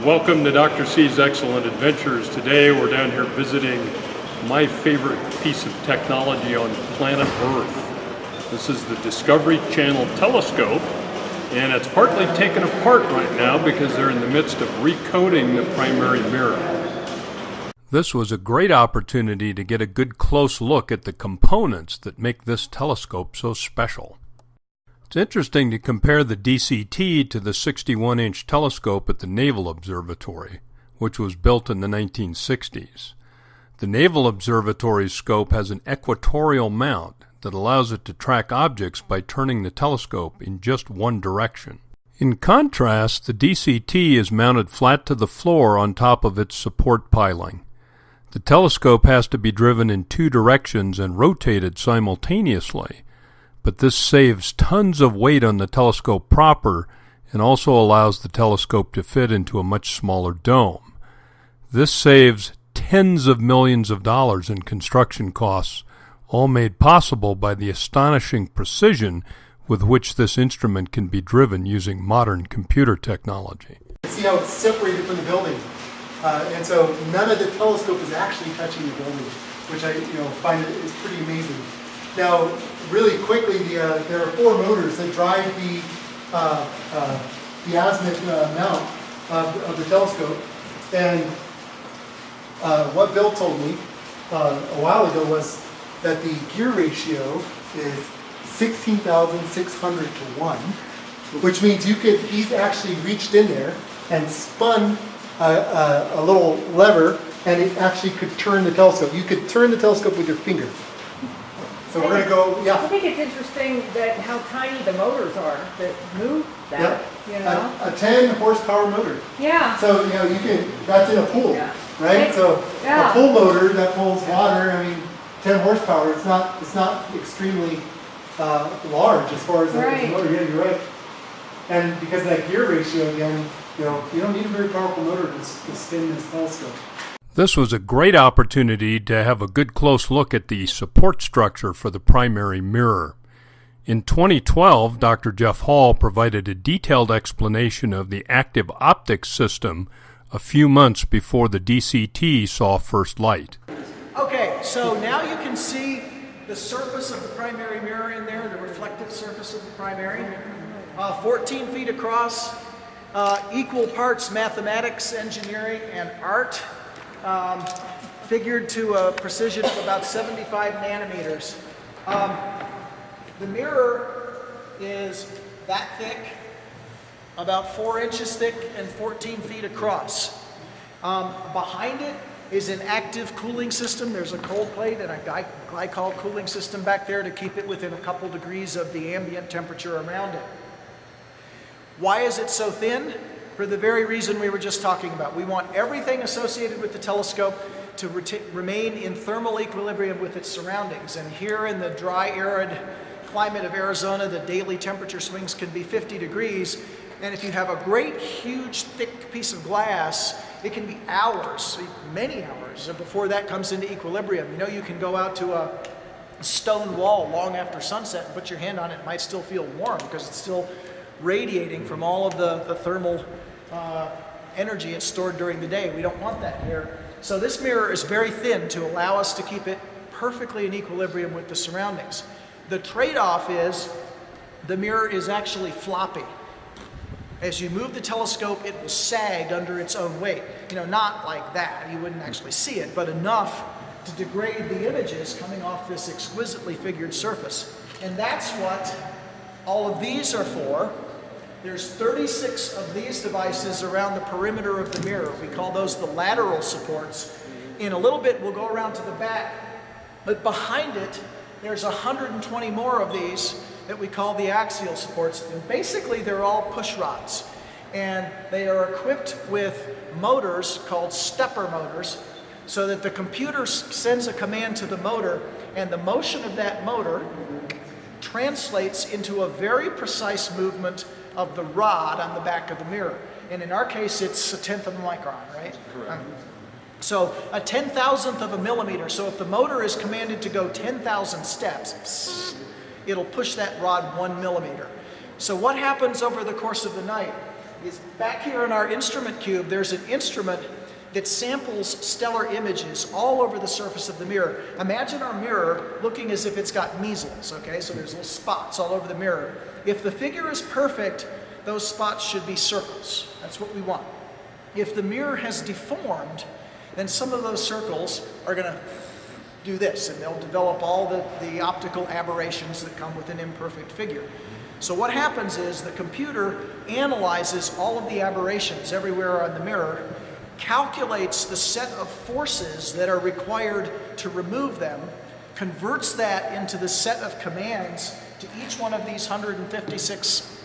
Welcome to Dr. C's Excellent Adventures. Today we're down here visiting my favorite piece of technology on planet Earth. This is the Discovery Channel telescope, and it's partly taken apart right now because they're in the midst of recoating the primary mirror. This was a great opportunity to get a good close look at the components that make this telescope so special. It's interesting to compare the DCT to the 61-inch telescope at the Naval Observatory, which was built in the 1960s. The Naval Observatory's scope has an equatorial mount that allows it to track objects by turning the telescope in just one direction. In contrast, the DCT is mounted flat to the floor on top of its support piling. The telescope has to be driven in two directions and rotated simultaneously, but this saves tons of weight on the telescope proper and also allows the telescope to fit into a much smaller dome. This saves tens of millions of dollars in construction costs, all made possible by the astonishing precision with which this instrument can be driven using modern computer technology. See how it's separated from the building, and so none of the telescope is actually touching the building, which I find is pretty amazing. Now, really quickly, there are four motors that drive the azimuth mount of the telescope, and what Bill told me a while ago was that the gear ratio is 16,600 to 1, which means he's actually reached in there and spun a little lever, and it actually could turn the telescope. You could turn the telescope with your finger. So we're going to go, I think it's interesting that how tiny the motors are that move that, A 10 horsepower motor. Yeah. So, that's in a pool, right? So a pool motor that pulls water, 10 horsepower, it's not extremely large as far as the motor. Yeah, you're right. And because of that gear ratio again, you don't need a very powerful motor to spin this telescope. This was a great opportunity to have a good close look at the support structure for the primary mirror. In 2012, Dr. Jeff Hall provided a detailed explanation of the active optics system a few months before the DCT saw first light. Okay, so now you can see the surface of the primary mirror in there, the reflective surface of the primary. 14 feet across, equal parts mathematics, engineering, and art. Figured to a precision of about 75 nanometers. The mirror is that thick, about 4 inches thick and 14 feet across. Behind it is an active cooling system. There's a cold plate and a glycol cooling system back there to keep it within a couple degrees of the ambient temperature around it. Why is it so thin? For the very reason we were just talking about. We want everything associated with the telescope to remain in thermal equilibrium with its surroundings. And here in the dry, arid climate of Arizona, the daily temperature swings can be 50 degrees. And if you have a great, huge, thick piece of glass, it can be hours, many hours, before that comes into equilibrium. You can go out to a stone wall long after sunset and put your hand on it. It might still feel warm because it's still radiating from all of the thermal energy it's stored during the day. We don't want that here. So this mirror is very thin to allow us to keep it perfectly in equilibrium with the surroundings. The trade-off is the mirror is actually floppy. As you move the telescope, it will sag under its own weight. Not like that, you wouldn't actually see it, but enough to degrade the images coming off this exquisitely figured surface. And that's what all of these are for. There's 36 of these devices around the perimeter of the mirror. We call those the lateral supports. In a little bit, we'll go around to the back, but behind it, there's 120 more of these that we call the axial supports. And basically, they're all push rods. And they are equipped with motors called stepper motors, so that the computer sends a command to the motor, and the motion of that motor translates into a very precise movement of the rod on the back of the mirror. And in our case, it's 1/10 of a micron, right? Correct. So a 10,000th of a millimeter. So if the motor is commanded to go 10,000 steps, it'll push that rod 1 millimeter. So what happens over the course of the night? is back here in our instrument cube, there's an instrument that samples stellar images all over the surface of the mirror. Imagine our mirror looking as if it's got measles, okay? So there's little spots all over the mirror. If the figure is perfect, those spots should be circles. That's what we want. If the mirror has deformed, then some of those circles are going to do this, and they'll develop all the optical aberrations that come with an imperfect figure. So what happens is the computer analyzes all of the aberrations everywhere on the mirror, calculates the set of forces that are required to remove them, converts that into the set of commands to each one of these 156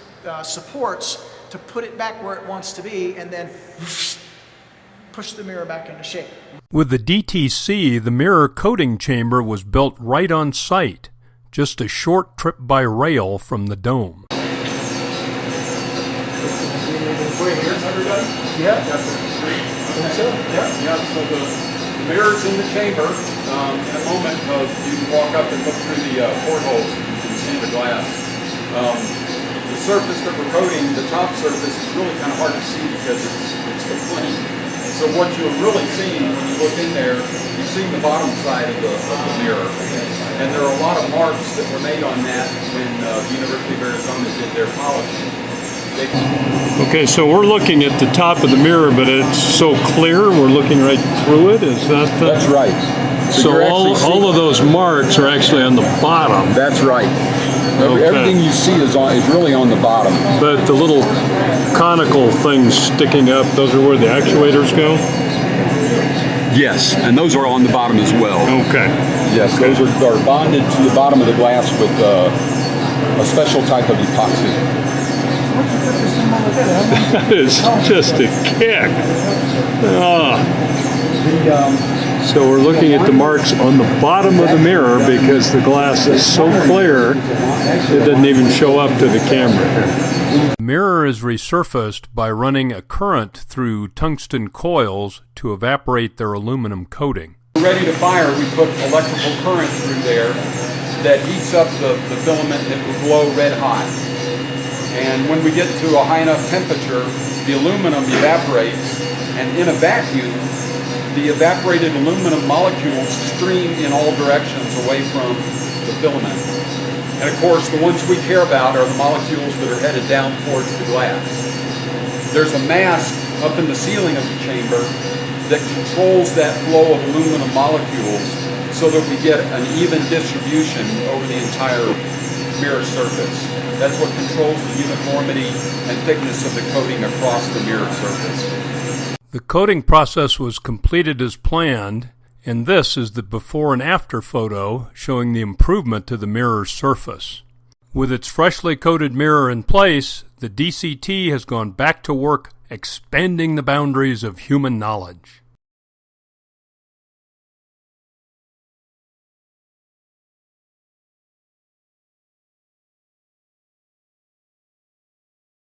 supports to put it back where it wants to be, and then push the mirror back into shape. With the DTC, the mirror coating chamber was built right on site, just a short trip by rail from the dome. Yeah. So the mirror's in the chamber. In a moment, you can walk up and look through the portholes and see the glass. The surface that we're coating, the top surface, is really kind of hard to see because it's the plane. So what you're really seeing when you look in there, you're seeing the bottom side of the mirror. And there are a lot of marks that were made on that when the University of Arizona did their polishing. Okay, so we're looking at the top of the mirror, but it's so clear, we're looking right through it. Is that the... That's right. So all of those marks are actually on the bottom. That's right. Okay. Everything you see is really on the bottom. But the little conical things sticking up, those are where the actuators go? Yes, and those are on the bottom as well. Okay. Yes, those are bonded to the bottom of the glass with a special type of epoxy. That is just a kick. So we're looking at the marks on the bottom of the mirror because the glass is so clear it doesn't even show up to the camera. The mirror is resurfaced by running a current through tungsten coils to evaporate their aluminum coating. Ready to fire, we put electrical current through there that heats up the filament that will glow red hot. And when we get to a high enough temperature, the aluminum evaporates, and in a vacuum, the evaporated aluminum molecules stream in all directions away from the filament. And of course, the ones we care about are the molecules that are headed down towards the glass. There's a mask up in the ceiling of the chamber that controls that flow of aluminum molecules so that we get an even distribution over the entire mirror surface. That's what controls the uniformity and thickness of the coating across the mirror surface. The coating process was completed as planned, and this is the before and after photo showing the improvement to the mirror surface. With its freshly coated mirror in place, the DCT has gone back to work expanding the boundaries of human knowledge.